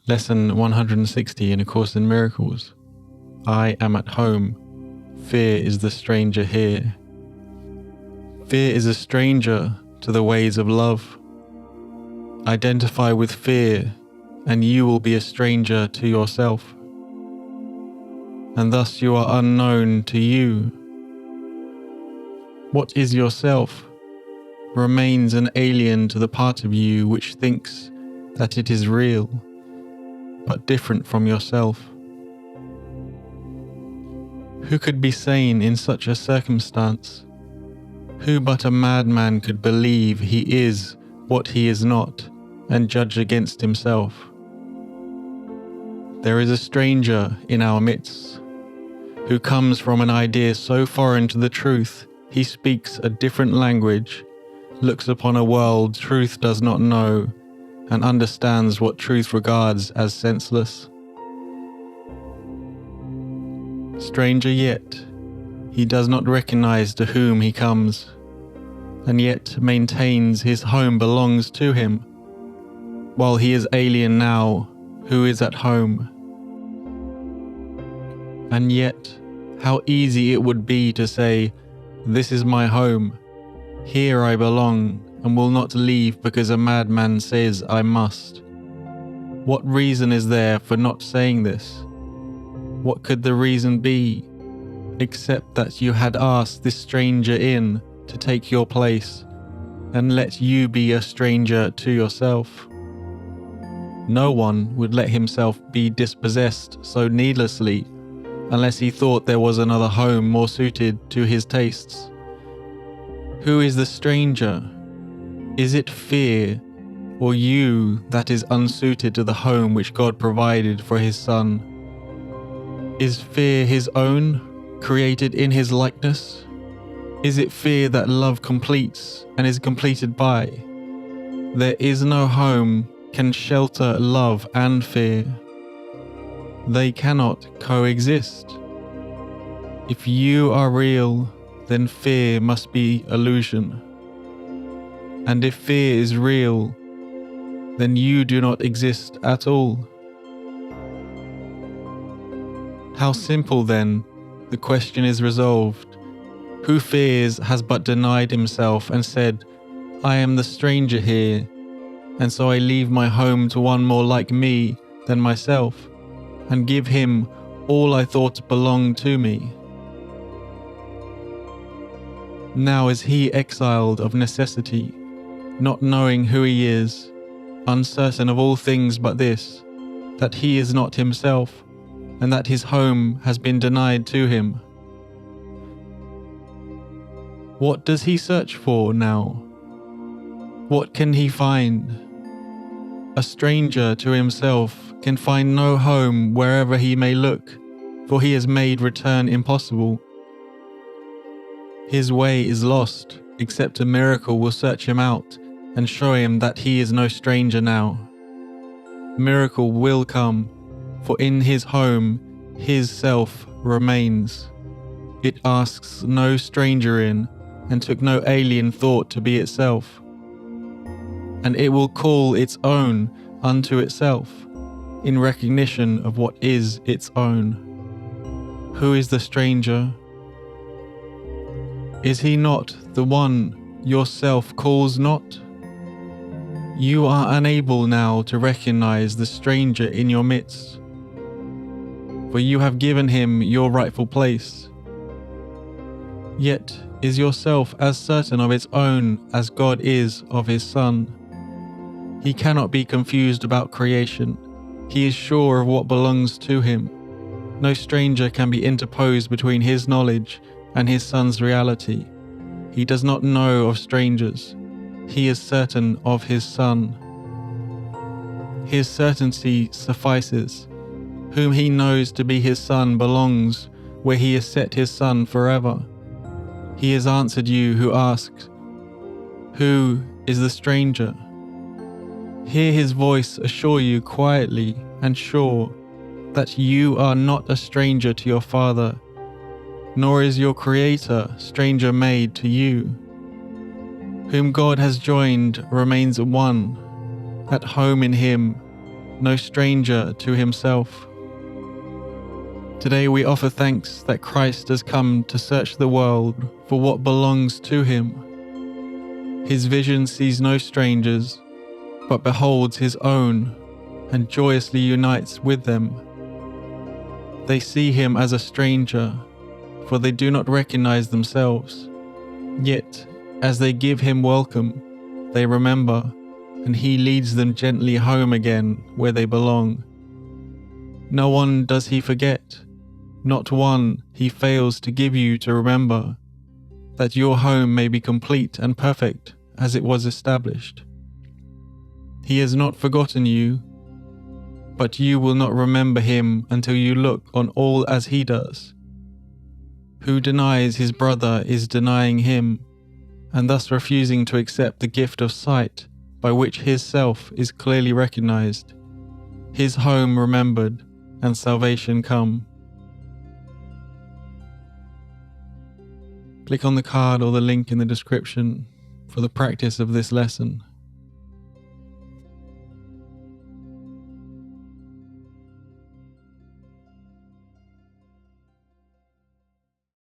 Lesson 160 in A Course in Miracles. I am at home. Fear is the stranger here. Fear is a stranger to the ways of love. Identify with fear, and you will be a stranger to yourself. And thus you are unknown to you. What is yourself remains an alien to the part of you which thinks that it is real, but different from yourself. Who could be sane in such a circumstance? Who but a madman could believe he is what he is not and judge against himself? There is a stranger in our midst who comes from an idea so foreign to the truth he speaks a different language, looks upon a world truth does not know, and understands what truth regards as senseless. Stranger yet, he does not recognize to whom he comes, and yet maintains his home belongs to him, while he is alien now, who is at home. And yet, how easy it would be to say, "This is my home, here I belong, and will not leave because a madman says I must." What reason is there for not saying this? What could the reason be, except that you had asked this stranger in to take your place, and let you be a stranger to yourself? No one would let himself be dispossessed so needlessly, unless he thought there was another home more suited to his tastes. Who is the stranger? Is it fear, or you that is unsuited to the home which God provided for his Son? Is fear his own, created in his likeness? Is it fear that love completes and is completed by? There is no home can shelter love and fear. They cannot coexist. If you are real, then fear must be illusion. And if fear is real, then you do not exist at all. How simple then, the question is resolved. Who fears has but denied himself and said, "I am the stranger here, and so I leave my home to one more like me than myself, and give him all I thought belonged to me." Now is he exiled of necessity, not knowing who he is, uncertain of all things but this, that he is not himself, and that his home has been denied to him. What does he search for now? What can he find? A stranger to himself can find no home wherever he may look, for he has made return impossible. His way is lost, except a miracle will search him out and show him that he is no stranger now. Miracle will come, for in his home, his self remains. It asks no stranger in, and took no alien thought to be itself. And it will call its own unto itself, in recognition of what is its own. Who is the stranger? Is he not the one yourself calls not? You are unable now to recognize the stranger in your midst, for you have given him your rightful place. Yet is yourself as certain of its own as God is of his Son. He cannot be confused about creation. He is sure of what belongs to him. No stranger can be interposed between his knowledge and his Son's reality. He does not know of strangers. He is certain of his Son. His certainty suffices. Whom he knows to be his Son belongs where he has set his Son forever. He has answered you who asked, "Who is the stranger?" Hear his voice assure you quietly and sure that you are not a stranger to your Father, nor is your Creator stranger made to you. Whom God has joined remains one, at home in him, no stranger to himself. Today we offer thanks that Christ has come to search the world for what belongs to him. His vision sees no strangers, but beholds his own and joyously unites with them. They see him as a stranger, for they do not recognize themselves. Yet, as they give him welcome, they remember, and he leads them gently home again where they belong. No one does he forget, not one he fails to give you to remember, that your home may be complete and perfect as it was established. He has not forgotten you, but you will not remember him until you look on all as he does. Who denies his brother is denying him, and thus refusing to accept the gift of sight by which his self is clearly recognized, his home remembered, and salvation come. Click on the card or the link in the description for the practice of this lesson.